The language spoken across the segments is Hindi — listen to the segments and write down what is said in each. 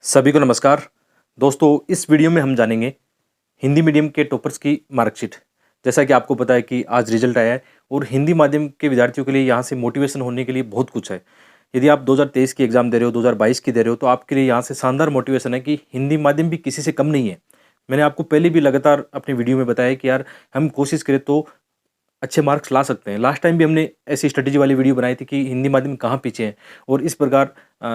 सभी को नमस्कार। दोस्तों, इस वीडियो में हम जानेंगे हिंदी मीडियम के टॉपर्स की मार्कशीट। जैसा कि आपको पता है कि आज रिजल्ट आया है और हिंदी माध्यम के विद्यार्थियों के लिए यहाँ से मोटिवेशन होने के लिए बहुत कुछ है। यदि आप 2023 की एग्ज़ाम दे रहे हो, 2022 की दे रहे हो, तो आपके लिए यहाँ से शानदार मोटिवेशन है कि हिंदी माध्यम भी किसी से कम नहीं है। मैंने आपको पहले भी लगातार अपनी वीडियो में बताया कि यार हम कोशिश करें तो अच्छे मार्क्स ला सकते हैं। लास्ट टाइम भी हमने ऐसी स्ट्रेटेजी वाली वीडियो बनाई थी कि हिंदी माध्यम कहाँ पीछे है और इस प्रकार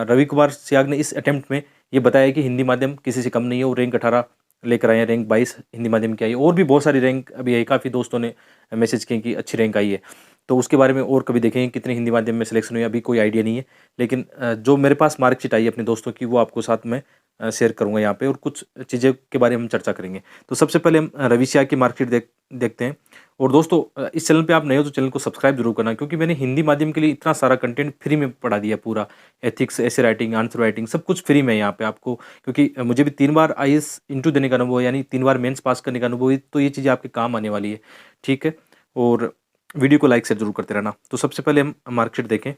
रवि कुमार सियाग ने इस अटेम्प्ट में ये बताया कि हिंदी माध्यम किसी से कम नहीं है और रैंक 18 लेकर आए हैं, रैंक 22 हिंदी माध्यम की आई है और भी बहुत सारी रैंक अभी आई। काफ़ी दोस्तों ने मैसेज किए कि अच्छी रैंक आई है, तो उसके बारे में और कभी देखेंगे कितने हिंदी माध्यम में सिलेक्शन हुई, अभी कोई आइडिया नहीं है। लेकिन जो मेरे पास मार्कशीट आई है अपने दोस्तों की, वो आपको साथ में शेयर करूँगा यहाँ पे और कुछ चीज़ें के बारे में हम चर्चा करेंगे। तो सबसे पहले हम रवि सियाग की मार्कशीट देखते हैं। और दोस्तों, इस चैनल पे आप नए हो तो चैनल को सब्सक्राइब जरूर करना, क्योंकि मैंने हिंदी माध्यम के लिए इतना सारा कंटेंट फ्री में पढ़ा दिया। पूरा एथिक्स, ऐसे राइटिंग, आंसर राइटिंग, सब कुछ फ्री में है यहाँ पे आपको। क्योंकि मुझे भी 3 बार आईएएस इंटरव्यू देने का अनुभव है, यानी 3 बार मेंस पास करने का अनुभव है, तो ये चीज़ें आपके काम आने वाली है। ठीक है, और वीडियो को लाइक शेयर जरूर करते रहना। तो सबसे पहले हम मार्कशीट देखें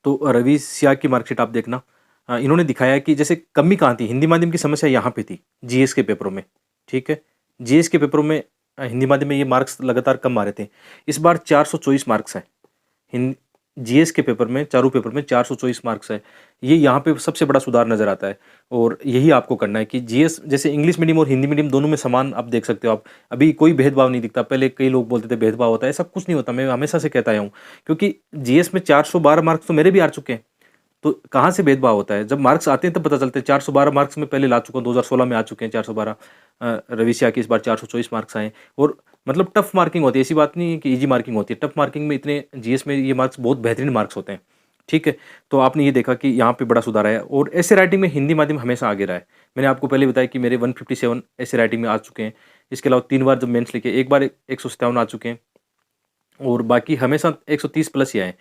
तो रवि सियाग की मार्कशीट आप देखना। इन्होंने दिखाया कि जैसे कमी कहाँ थी, हिंदी माध्यम की समस्या यहाँ पे थी जीएस के पेपरों में। ठीक है, जीएस के पेपरों में हिंदी माध्यम में ये मार्क्स लगातार कम आ रहे थे। इस बार 424 मार्क्स हैं हिंदी जीएस के पेपर में, चारों पेपर में 424 मार्क्स है। ये यहाँ पे सबसे बड़ा सुधार नज़र आता है और यही आपको करना है कि जीएस जैसे इंग्लिश मीडियम और हिंदी मीडियम दोनों में समान आप देख सकते हो। आप अभी कोई भेदभाव नहीं दिखता। पहले कई लोग बोलते थे भेदभाव होता है, ऐसा कुछ नहीं होता। मैं हमेशा से कहता आया हूँ, क्योंकि जीएस में 412 मार्क्स तो मेरे भी आ चुके हैं। तो कहाँ से भेदभाव होता है? जब मार्क्स आते हैं तब पता चलते हैं। 412 मार्क्स में पहले ला चुका हूँ, 2016 में आ चुके हैं 412। रवि सियाग की इस बार 424 मार्क्स आए और मतलब टफ मार्किंग होती है, ऐसी बात नहीं है कि ईजी मार्किंग होती है। टफ मार्किंग में इतने जीएस में ये मार्क्स बहुत बेहतरीन मार्क्स होते हैं। ठीक है, तो आपने ये देखा कि यहाँ पे बड़ा सुधार आया और ऐसे राइटिंग में हिंदी माध्यम हमेशा आगे रहा है। मैंने आपको पहले बताया कि मेरे 157 ऐसे राइटिंग में आ चुके हैं। इसके अलावा 3 बार जब मेंस लिखे, एक बार 157 आ चुके हैं और बाकी हमेशा 130 प्लस ही आए।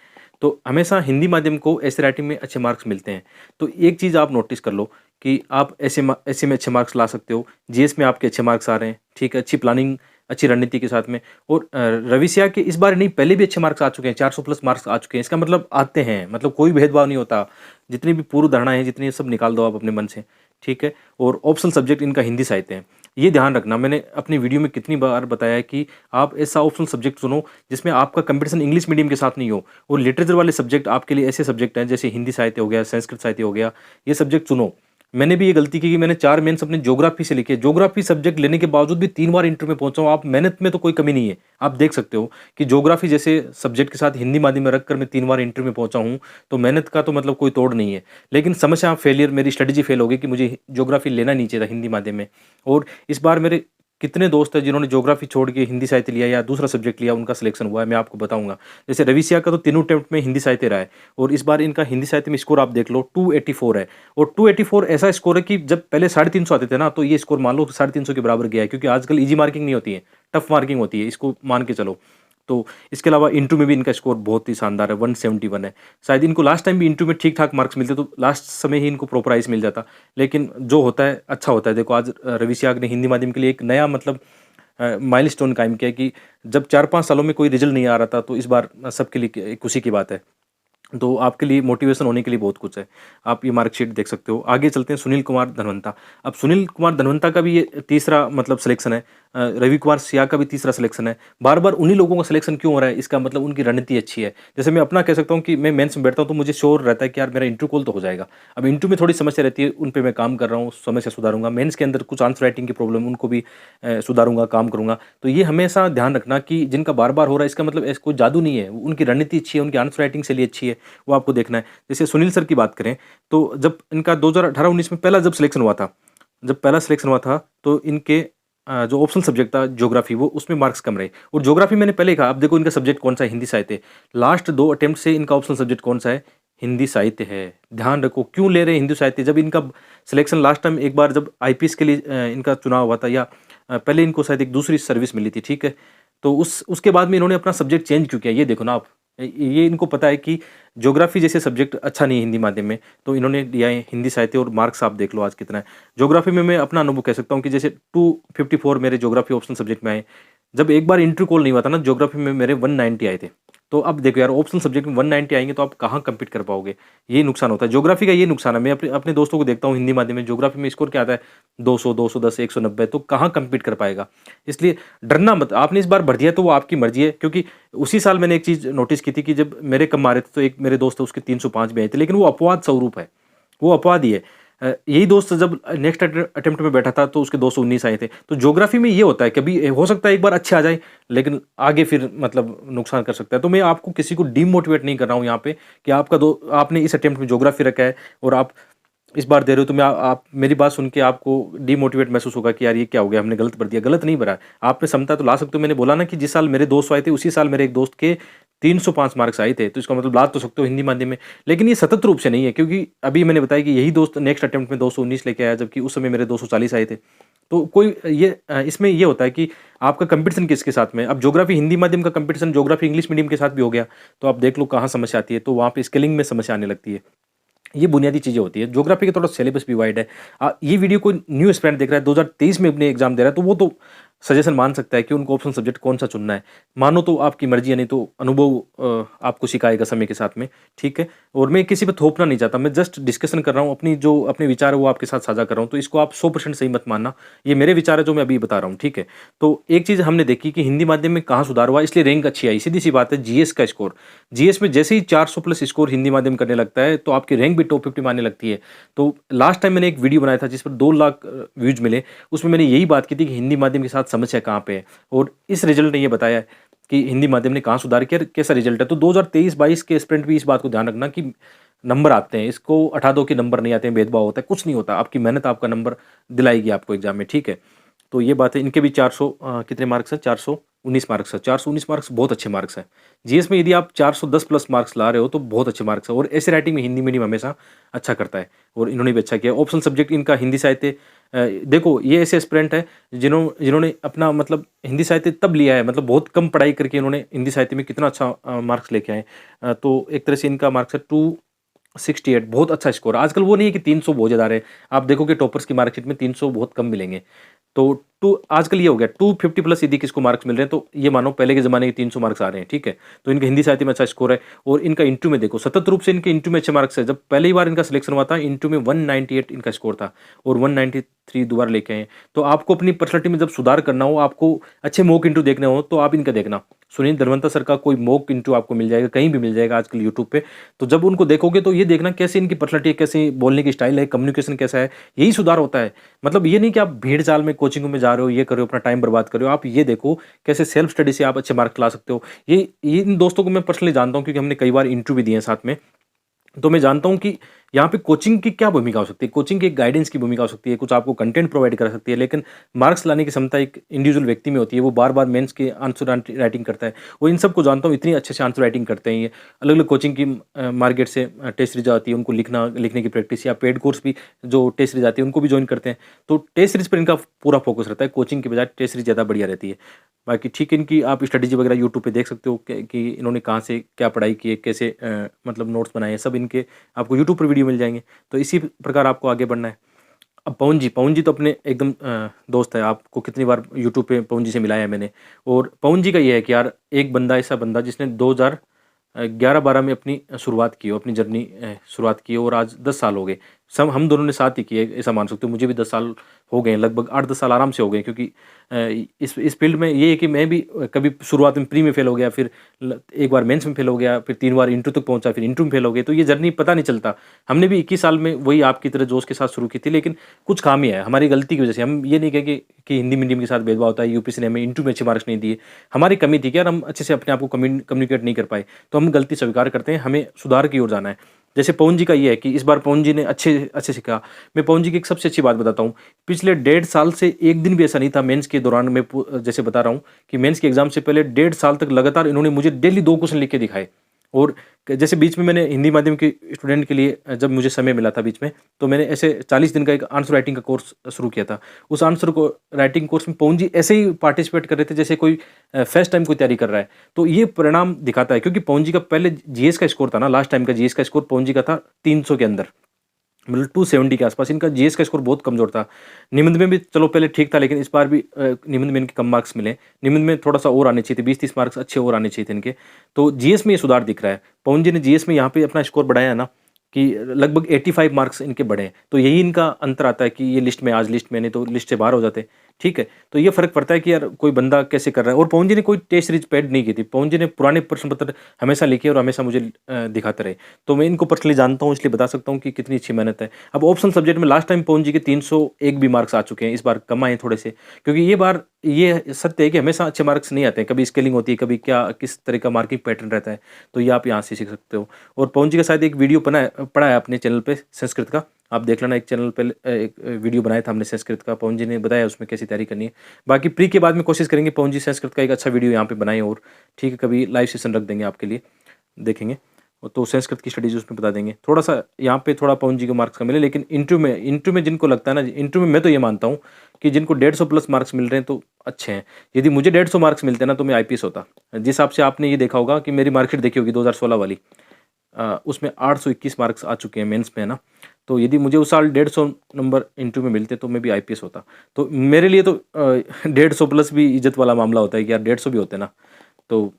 तो हमेशा हिंदी माध्यम को ऐसे राइटिंग में अच्छे मार्क्स मिलते हैं। तो एक चीज़ आप नोटिस कर लो कि आप ऐसे में अच्छे मार्क्स ला सकते हो। जीएस में आपके अच्छे मार्क्स आ रहे हैं। ठीक है, अच्छी प्लानिंग, अच्छी रणनीति के साथ में। और रवि सियाग के इस बार नहीं, पहले भी अच्छे मार्क्स आ चुके हैं, 400 प्लस मार्क्स आ चुके हैं। इसका मतलब आते हैं, मतलब कोई भेदभाव नहीं होता। जितनी भी पूर्व धारणाएं हैं, जितनी सब निकाल दो आप अपने मन से। ठीक है, और ऑप्शनल सब्जेक्ट इनका हिंदी साहित्य है। ये ध्यान रखना, मैंने अपनी वीडियो में कितनी बार बताया है कि आप ऐसा ऑप्शनल सब्जेक्ट चुनो जिसमें आपका कंपटीशन इंग्लिश मीडियम के साथ नहीं हो। और लिटरेचर वाले सब्जेक्ट आपके लिए ऐसे सब्जेक्ट हैं जैसे हिंदी साहित्य हो गया, संस्कृत साहित्य हो गया, ये सब्जेक्ट चुनो। मैंने भी ये गलती की कि मैंने 4 मेंस अपने ज्योग्राफी से लिखे। ज्योग्राफी सब्जेक्ट लेने के बावजूद भी 3 बार इंटरव्यू में पहुंचा हूं। आप मेहनत में तो कोई कमी नहीं है। आप देख सकते हो कि ज्योग्राफी जैसे सब्जेक्ट के साथ हिंदी माध्यम में रखकर मैं 3 बार इंटरव्यू में पहुंचा हूं, तो मेहनत का तो मतलब कोई तोड़ नहीं है। लेकिन समस्या फेलियर, मेरी स्ट्रेटेजी फेल हो गई कि मुझे ज्योग्राफी लेना नहीं चाहिए था हिंदी माध्यम में। और इस बार मेरे कितने दोस्त हैं जिन्होंने ज्योग्राफी छोड़ के हिंदी साहित्य लिया या दूसरा सब्जेक्ट लिया, उनका सिलेक्शन हुआ है, मैं आपको बताऊंगा। जैसे रवि सियाग का तो तीनों अटेम्प्ट में हिंदी साहित्य रहा है और इस बार इनका हिंदी साहित्य में स्कोर आप देख लो 284 है। और 284 ऐसा स्कोर है कि जब पहले 350 आते थे ना, तो ये स्कोर मान लो 350 के बराबर गया है, क्योंकि आजकल ईजी मार्किंग नहीं होती है, टफ मार्किंग होती है, इसको मान के चलो। तो इसके अलावा इंटरव्यू में भी इनका स्कोर बहुत ही शानदार है, 171 है। शायद इनको लास्ट टाइम भी इंटरव्यू में ठीक ठाक मार्क्स मिलते तो लास्ट समय ही इनको प्रॉपर प्राइज मिल जाता। लेकिन जो होता है अच्छा होता है। देखो, आज रवि सियाग ने हिंदी माध्यम के लिए एक नया मतलब माइलस्टोन कायम किया कि जब 4-5 सालों में कोई रिजल्ट नहीं आ रहा था, तो इस बार सबके लिए खुशी की बात है। तो आपके लिए मोटिवेशन होने के लिए बहुत कुछ है। आप ये मार्कशीट देख सकते हो। आगे चलते हैं सुनील कुमार धनवंता। अब सुनील कुमार धनवंता का भी ये तीसरा मतलब सिलेक्शन है। रवि कुमार सियाग का भी तीसरा सिलेक्शन है। बार-बार उन्हीं लोगों का सिलेक्शन क्यों हो रहा है? इसका मतलब उनकी रणनीति अच्छी है। जैसे मैं अपना कह सकता हूँ कि मैं मेंस में बैठता हूँ तो मुझे श्योर रहता है कि यार मेरा इंटरव्यू कॉल तो हो जाएगा। अब इंटरव्यू में थोड़ी समस्या रहती है, उन पे मैं काम कर रहा हूँ, समस्या सुधारूँगा। मेंस के अंदर कुछ आंसर राइटिंग की प्रॉब्लम, उनको भी सुधारूँगा, काम करूँगा। तो ये हमेशा ध्यान रखना कि जिनका बार-बार हो रहा है, इसका मतलब ऐसा कोई जादू नहीं है। उनकी रणनीति अच्छी है, उनकी आंसर राइटिंग शैली अच्छी है, वो आपको देखना है। जैसे सुनील सर की बात करें, तो जब इनका 2018-19 में पहला जब सिलेक्शन हुआ था, तो इनके जो ऑप्शनल सब्जेक्ट था ज्योग्राफी, वो उसमें मार्क्स कम रहे। और ज्योग्राफी मैंने पहले ही कहा। अब देखो इनका सब्जेक्ट कौन सा है? हिंदी साहित्य। लास्ट 2 अटेम्प्ट से इनका ऑप्शनल सब्जेक्ट कौन सा है? हिंदी साहित्य है। ध्यान रखो, क्यों ले रहे हैं हिंदी साहित्य? जब इनका सिलेक्शन लास्ट टाइम एक बार जब आईपीएस के लिए इनका चुनाव हुआ था, या पहले इनको शायद एक दूसरी सर्विस मिली थी, ठीक है? तो उसके बाद में इन्होंने अपना सब्जेक्ट चेंज क्यों किया? ये देखो ना आप। ये इनको पता है कि ज्योग्राफी जैसे सब्जेक्ट अच्छा नहीं है हिंदी माध्यम में, तो इन्होंने लिया है हिंदी साहित्य और मार्क्स आप देख लो आज कितना है। ज्योग्राफी में मैं अपना अनुभव कह सकता हूँ कि जैसे 254 मेरे ज्योग्राफी ऑप्शनल सब्जेक्ट में आए। जब एक बार इंटरव्यू कॉल नहीं हुआ था ना, ज्योग्राफी में मेरे 190 आए थे। तो अब देखो यार, ऑप्शनल सब्जेक्ट में 190 आएँगे तो आप कहाँ कम्पीट कर पाओगे? यही नुकसान होता है। ज्योग्राफी का ये नुकसान है, मैं अपने अपने दोस्तों को देखता हूँ हिंदी माध्यम में, ज्योग्राफी में स्कोर क्या आता है 200, 210, 190, तो कहाँ कम्पीट कर पाएगा? इसलिए डरना मत। आपने इस बार भर दिया तो वो आपकी मर्ज़ी है, क्योंकि उसी साल मैंने एक चीज़ नोटिस की थी कि जब मेरे कम आ रहे थे तो एक मेरे दोस्त है उसके 305 भी आए थे, लेकिन वो अपवाद स्वरूप है, वो अपवाद ही है। यही दोस्त जब नेक्स्ट अटेम्प्ट में बैठा था तो उसके 219 आए थे। तो ज्योग्राफी में ये होता है, कभी हो सकता है एक बार अच्छे आ जाए, लेकिन आगे फिर मतलब नुकसान कर सकता है। तो मैं आपको किसी को डीमोटिवेट नहीं कर रहा हूँ यहाँ पे कि आपने इस अटेम्प्ट में ज्योग्राफी रखा है और आप इस बार दे रहे हो, तो मैं आप मेरी बात सुन के आपको डीमोटिवेट महसूस होगा कि यार ये क्या हो गया, हमने गलत भर दिया। गलत नहीं भरा है, आपने क्षमता तो ला सकते हो। मैंने बोला ना कि जिस साल मेरे 200 आए थे उसी साल मेरे एक दोस्त के 305 मार्क्स आए थे, तो इसका मतलब ला तो सकते हो हिंदी माध्यम में, लेकिन ये सतत रूप से नहीं है, क्योंकि अभी मैंने बताया कि यही दोस्त नेक्स्ट अटेम्प्ट में 219 लेके आया, जबकि उस समय मेरे 240 आए थे। तो कोई इसमें ये होता है कि आपका कंपटीशन किसके साथ में है। अब ज्योग्राफी हिंदी माध्यम का कंपटीशन ज्योग्राफी इंग्लिश मीडियम के साथ भी हो गया, तो आप देख लो कहाँ समस्या आती है। तो वहाँ पे स्केलिंग में समस्या आने लगती है। ये बुनियादी चीज़ें होती है। ज्योग्राफी का थोड़ा सिलेबस भी वाइड है। ये वीडियो कोई न्यू एस्पिरेंट देख रहा है, 2023 में अपने एग्जाम दे रहा है, तो वो तो सजेशन मान सकता है कि उनको ऑप्शन सब्जेक्ट कौन-सा चुनना है। मानो तो आपकी मर्ज़ी है, नहीं तो अनुभव आपको सिखाएगा समय के साथ में, ठीक है? और मैं किसी पे थोपना नहीं चाहता, मैं जस्ट डिस्कशन कर रहा हूँ, अपने विचार है वो आपके साथ साझा कर रहा हूँ, तो इसको आप 100% सही मत मानना। ये मेरे विचार है जो मैं अभी बता रहा हूँ, ठीक है? तो एक चीज़ हमने देखी कि हिंदी माध्यम में कहाँ सुधार हुआ, इसलिए रैंक अच्छी आई। सीधी-सी बात है, जीएस का स्कोर। जीएस में जैसे ही 400 प्लस स्कोर हिंदी माध्यम करने लगता है, तो आपकी रैंक भी टॉप 50 में आने लगती है। तो लास्ट टाइम मैंने एक वीडियो बनाया था जिस पर 2 लाख व्यूज़ मिले, उसमें मैंने यही बात की थी कि हिंदी माध्यम के साथ समस्या कहाँ पे है, और इस रिजल्ट ने ये बताया है कि हिंदी माध्यम ने कहाँ सुधार किया और कैसा रिजल्ट है। तो 2023-22 के एस्पिरेंट भी इस बात को ध्यान रखना कि नंबर आते हैं, इसको हटा दो कि नंबर नहीं आते हैं, भेदभाव होता है, कुछ नहीं होता। आपकी मेहनत आपका नंबर दिलाएगी आपको एग्ज़ाम में, ठीक है? तो ये बात है। इनके भी 400 कितने मार्क्स हैं? 419 मार्क्स हैं। 419 मार्क्स बहुत अच्छे मार्क्स हैं। जीएस में यदि आप 410 प्लस मार्क्स ला रहे हो तो बहुत अच्छे मार्क्स हैं, और ऐसे राइटिंग में हिंदी मीडियम हमेशा अच्छा करता है, और इन्होंने भी अच्छा किया। ऑप्शनल सब्जेक्ट इनका हिंदी साहित्य, देखो ये ऐसे एस्पिरेंट हैं जिन्होंने अपना मतलब हिंदी साहित्य तब लिया है, मतलब बहुत कम पढ़ाई करके इन्होंने हिंदी साहित्य में कितना अच्छा मार्क्स लेके आए। तो एक तरह से इनका मार्क्स है 268, बहुत अच्छा स्कोर। आजकल वो नहीं है कि 300 बहुत ज़्यादा आ रहे हैं। आप देखोगे टॉपर्स की मार्कशीट में 300 बहुत कम मिलेंगे। तो टू आजकल ये हो गया 250 प्लस यदि किसको मार्क्स मिल रहे हैं, तो ये मानो पहले के ज़माने के 300 मार्क्स आ रहे हैं, ठीक है? तो इनका हिंदी साहित्य में अच्छा स्कोर है, और इनका इंटरव्यू में देखो सतत रूप से इनके इंटरव्यू में अच्छे मार्क्स है। जब पहली बार इनका सिलेक्शन हुआ था, इंटरव्यू में 198 इनका स्कोर था, और 193 दोबारा लेके आए हैं। तो आपको अपनी पर्सनैलिटी में जब सुधार करना हो, आपको अच्छे मॉक इंटरव्यू देखने हो, तो आप इनका देखना। सुनील धनवंतर सर का कोई मॉक इंटरव्यू आपको मिल जाएगा, कहीं भी मिल जाएगा आजकल यूट्यूब पे। तो जब उनको देखोगे तो ये देखना कैसे इनकी पर्सनैलिटी है, कैसे बोलने की स्टाइल है, कम्युनिकेशन कैसा है, यही सुधार होता है। मतलब ये नहीं कि आप भीड़-चाल में कोचिंगों में जा रहे हो, ये कर रहे हो, अपना टाइम बर्बाद कर रहे हो। आप ये देखो कैसे सेल्फ स्टडी से आप अच्छे मार्क्स ला सकते हो। ये इन दोस्तों को मैं पर्सनली जानता हूँ, क्योंकि हमने कई बार इंटरव्यू भी दिए हैं साथ में। तो मैं जानता हूँ कि यहाँ पे कोचिंग की क्या भूमिका हो सकती है। कोचिंग की एक गाइडेंस की भूमिका हो सकती है, कुछ आपको कंटेंट प्रोवाइड कर सकती है, लेकिन मार्क्स लाने की क्षमता एक इंडिविजुअल व्यक्ति में होती है। वो बार-बार मेंस के आंसर राइटिंग करता है। वो इन सबको जानता हूँ, इतनी अच्छे से आंसर राइटिंग करते हैं ये। अलग-अलग कोचिंग की मार्केट से टेस्ट सीरीज़ आती है, उनको लिखने की प्रैक्टिस, या पेड कोर्स भी जो टेस्ट सीरीज़ आती है उनको भी जॉइन करते हैं। तो टेस्ट सीरीज़ पर इनका पूरा फोकस रहता है, कोचिंग की बजाय टेस्ट सीरीज़ ज़्यादा बढ़िया रहती है। बाकी ठीक है, इनकी आप स्ट्रैटेजी वगैरह यूट्यूब पे देख सकते हो कि इन्होंने कहाँ से क्या पढ़ाई की है, कैसे मतलब नोट्स बनाए हैं, सब इनके आपको यूट्यूब पर वीडियो मिल जाएँगे। तो इसी प्रकार आपको आगे बढ़ना है। अब पवन जी तो अपने एकदम दोस्त है, आपको कितनी बार यूट्यूब पे पवन जी से मिलाया है मैंने। और पवन जी का ये है कि यार एक बंदा ऐसा बंदा जिसने 2011-12 में अपनी शुरुआत की हो, अपनी जर्नी शुरुआत की हो, और आज 10 साल हो गए। सब हम दोनों ने साथ ही किए, ऐसा मान सकते हो। मुझे भी 10 साल हो गए हैं, लगभग 8-10 साल आराम से हो गए, क्योंकि इस फ़ील्ड में ये है कि मैं भी कभी शुरुआत में प्री में फ़ेल हो गया, फिर एक बार मेंस में फ़ेल हो गया, फिर 3 बार इंटरव्यू तक पहुँचा, फिर इंटरव्यू में फ़ेल हो गए। तो ये जर्नी पता नहीं चलता। हमने भी 21 साल में वही आपकी तरह जोश के साथ शुरू की थी, लेकिन कुछ खामियाँ है हमारी गलती की वजह से। हम ये नहीं कहेंगे कि हिंदी मीडियम के साथ भेदभाव होता है, यूपीएससी ने हमें इंटरव्यू में अच्छे मार्क्स नहीं दिए। हमारी कमी थी कि यार हम अच्छे से अपने आप को कम्युनिकेट नहीं कर पाए। तो हम गलती स्वीकार करते हैं, हमें सुधार की ओर जाना है। जैसे पवन जी का ये है कि इस बार पवन जी ने अच्छे अच्छे सीखा। मैं पवन जी की एक सबसे अच्छी बात बताता हूँ। पिछले 1.5 साल से एक दिन भी ऐसा नहीं था मेंस के दौरान, मैं जैसे बता रहा हूँ कि मेंस के एग्ज़ाम से पहले 1.5 साल तक लगातार इन्होंने मुझे डेली 2 क्वेश्चन लिख के दिखाए। और जैसे बीच में मैंने हिंदी माध्यम के स्टूडेंट के लिए जब मुझे समय मिला था बीच में, तो मैंने ऐसे 40 दिन का एक आंसर राइटिंग का कोर्स शुरू किया था। उस आंसर को राइटिंग कोर्स में पवन जी ऐसे ही पार्टिसिपेट कर रहे थे जैसे कोई फर्स्ट टाइम कोई तैयारी कर रहा है। तो ये परिणाम दिखाता है, क्योंकि पवन जी का पहले जीएस का स्कोर था ना, लास्ट टाइम का जीएस का स्कोर पवन जी का था 300 के अंदर। मतलब 270 के आसपास। इनका जीएस का स्कोर बहुत कमज़ोर था। निबंध में भी चलो पहले ठीक था, लेकिन इस बार भी निबंध में इनके कम मार्क्स मिले। निबंध में थोड़ा-सा और आने चाहिए थे, 20-30 मार्क्स अच्छे और आने चाहिए थे इनके। तो जीएस में ये सुधार दिख रहा है। पवन जी ने जीएस में यहाँ पे अपना स्कोर बढ़ाया है ना, कि लगभग 85 मार्क्स इनके बढ़े हैं। तो यही इनका अंतर आता है कि ये लिस्ट में, आज लिस्ट में, नहीं तो लिस्ट से बाहर हो जाते। ठीक है? तो ये फ़र्क पड़ता है कि यार कोई बंदा कैसे कर रहा है। और पवन जी ने कोई टेस्ट सीरीज़ पेड नहीं की थी। पवन जी ने पुराने प्रश्न पत्र हमेशा लिखे और हमेशा मुझे दिखाते रहे। तो मैं इनको पर्सनली जानता हूँ, इसलिए बता सकता हूँ कि कितनी अच्छी मेहनत है। अब ऑप्शनल सब्जेक्ट में लास्ट टाइम पवन जी के 301 भी मार्क्स आ चुके हैं, इस बार कम आए हैं थोड़े से। क्योंकि ये बार ये सत्य है कि हमेशा अच्छे मार्क्स नहीं आते हैं, कभी स्केलिंग होती है, कभी क्या किस तरह का मार्किंग पैटर्न रहता है, तो ये आप यहाँ से सीख सकते हो। और पवन जी का शायद एक वीडियो पड़ा है अपने चैनल पे संस्कृत का, आप देख लेना। एक चैनल पे एक वीडियो बनाया था हमने संस्कृत का, पवन जी ने बताया उसमें कैसी तैयारी करनी है। बाकी प्री के बाद में कोशिश करेंगे पवन जी संस्कृत का एक अच्छा वीडियो यहाँ पे बनाएं, और ठीक है, कभी लाइव सेशन रख देंगे आपके लिए, देखेंगे। तो संस्कृत की स्टडीज उसमें बता देंगे। थोड़ा-सा यहाँ पे थोड़ा पवन जी को मार्क्स कम मिले, लेकिन इंटरव्यू में जिनको लगता है ना, इंटरव्यू में मैं तो ये मानता हूँ कि जिनको 150 प्लस मार्क्स मिल रहे हैं तो अच्छे हैं। यदि मुझे 150 मार्क्स मिलते ना तो मैं आईपीएस होता। जिस हिसाब से आपने ये देखा होगा कि मेरी मार्कशीट देखी होगी 2016 वाली, उसमें 821 मार्क्स आ चुके हैं मेंस में, है ना। तो यदि मुझे उस साल 150 नंबर इंटरव्यू में मिलते तो मैं भी आईपीएस होता। तो मेरे लिए तो 150 प्लस भी इज्जत वाला मामला होता है कि यार 150 भी होते ना, तो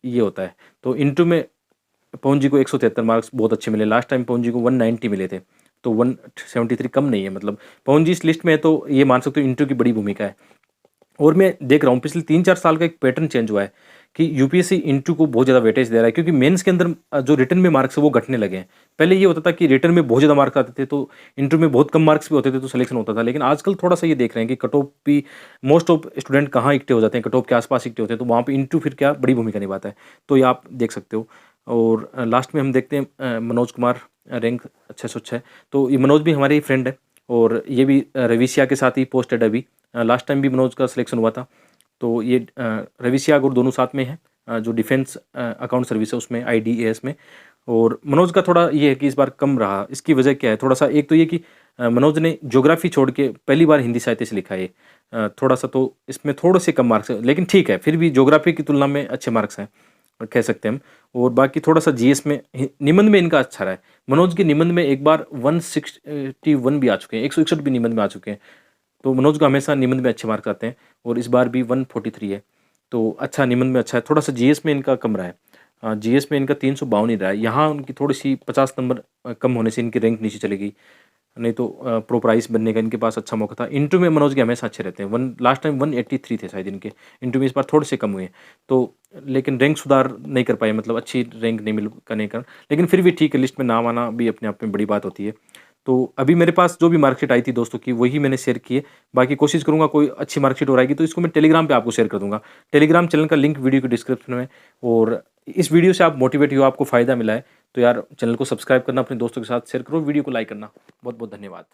ये होता है। तो इंटरव्यू में पवन जी को 173 मार्क्स बहुत अच्छे मिले। लास्ट टाइम पवन जी को 190 मिले थे, तो 173 कम नहीं है। मतलब पवन जी इस लिस्ट में है, तो ये मान सकते हो इंटरव्यू की बड़ी भूमिका है। और मैं देख रहा हूँ पिछले 3-4 साल का एक पैटर्न चेंज हुआ है कि यूपीएससी इंटरव्यू को बहुत ज़्यादा वेटेज दे रहा है, क्योंकि मेंस के अंदर जो रिटर्न में मार्क्स है वो घटने लगे हैं। पहले ये होता था कि रिटर्न में बहुत ज़्यादा मार्क्स आते थे, तो इंटरव्यू में बहुत कम मार्क्स भी होते थे, तो सिलेक्शन होता था। लेकिन आजकल थोड़ा-सा ये देख रहे हैं कि कट ऑफ भी, मोस्ट ऑफ स्टूडेंट कहाँ इकट्ठे हो जाते हैं, कट ऑफ के आस-पास इकट्ठे होते हैं, तो वहाँ पे इंटरव्यू फिर क्या बड़ी भूमिका निभाता है। तो ये आप देख सकते हो। और लास्ट में हम देखते हैं मनोज कुमार, रैंक अच्छा से अच्छा है। तो ये मनोज भी हमारे ही फ्रेंड है, और ये भी रविसिया के साथ ही पोस्टेड है अभी। लास्ट टाइम भी मनोज का सिलेक्शन हुआ था। तो ये रविसिया और दोनों साथ में हैं, जो डिफेंस अकाउंट सर्विस है उसमें, आईडीएएस में। और मनोज का थोड़ा ये है कि इस बार कम रहा। इसकी वजह क्या है? थोड़ा-सा एक तो ये कि मनोज ने ज्योग्राफी छोड़ के पहली बार हिंदी साहित्य से लिखा है ये। थोड़ा-सा तो इसमें थोड़े से कम मार्क्स हैं, लेकिन ठीक है, फिर भी ज्योग्राफी की तुलना में अच्छे मार्क्स हैं, कह सकते हैं हम। और बाकी थोड़ा-सा जीएस में, निबंध में इनका अच्छा रहा है। मनोज के निबंध में एक बार 161 भी आ चुके हैं, 161 भी निबंध में आ चुके हैं। तो मनोज को हमेशा निबंध में अच्छे मार्क्स आते हैं, और इस बार भी 143 है, तो अच्छा, निबंध में अच्छा है। थोड़ा-सा जीएस में इनका कम रहा है। जीएस में इनका 352 ही रहा है। यहाँ उनकी थोड़ी-सी 50 नंबर कम होने से इनकी रैंक नीचे चली गई, नहीं तो प्रो प्राइस बनने का इनके पास अच्छा मौका था। इंटरव्यू में मनोज के हमेशा अच्छे रहते हैं। लास्ट टाइम 183 थे शायद इनके, इंटरव्यू में इस बार थोड़े से कम हुए हैं। तो लेकिन रैंक सुधार नहीं कर पाए, मतलब अच्छी रैंक नहीं मिल करने का, लेकिन फिर भी ठीक है, लिस्ट में नाम आना भी अपने आप में बड़ी बात होती है। तो अभी मेरे पास जो भी मार्कशीट आई थी दोस्तों की, वही मैंने शेयर की है। बाकी कोशिश करूँगा कोई अच्छी मार्कशीट और आएगी तो इसको मैं टेलीग्राम पे आपको शेयर कर दूँगा। टेलीग्राम चैनल का लिंक वीडियो के डिस्क्रिप्शन में। और इस वीडियो से आप मोटिवेट हो, आपको फ़ायदा मिला है, तो यार चैनल को सब्सक्राइब करना, अपने दोस्तों के साथ शेयर करो, वीडियो को लाइक करना। बहुत-बहुत धन्यवाद।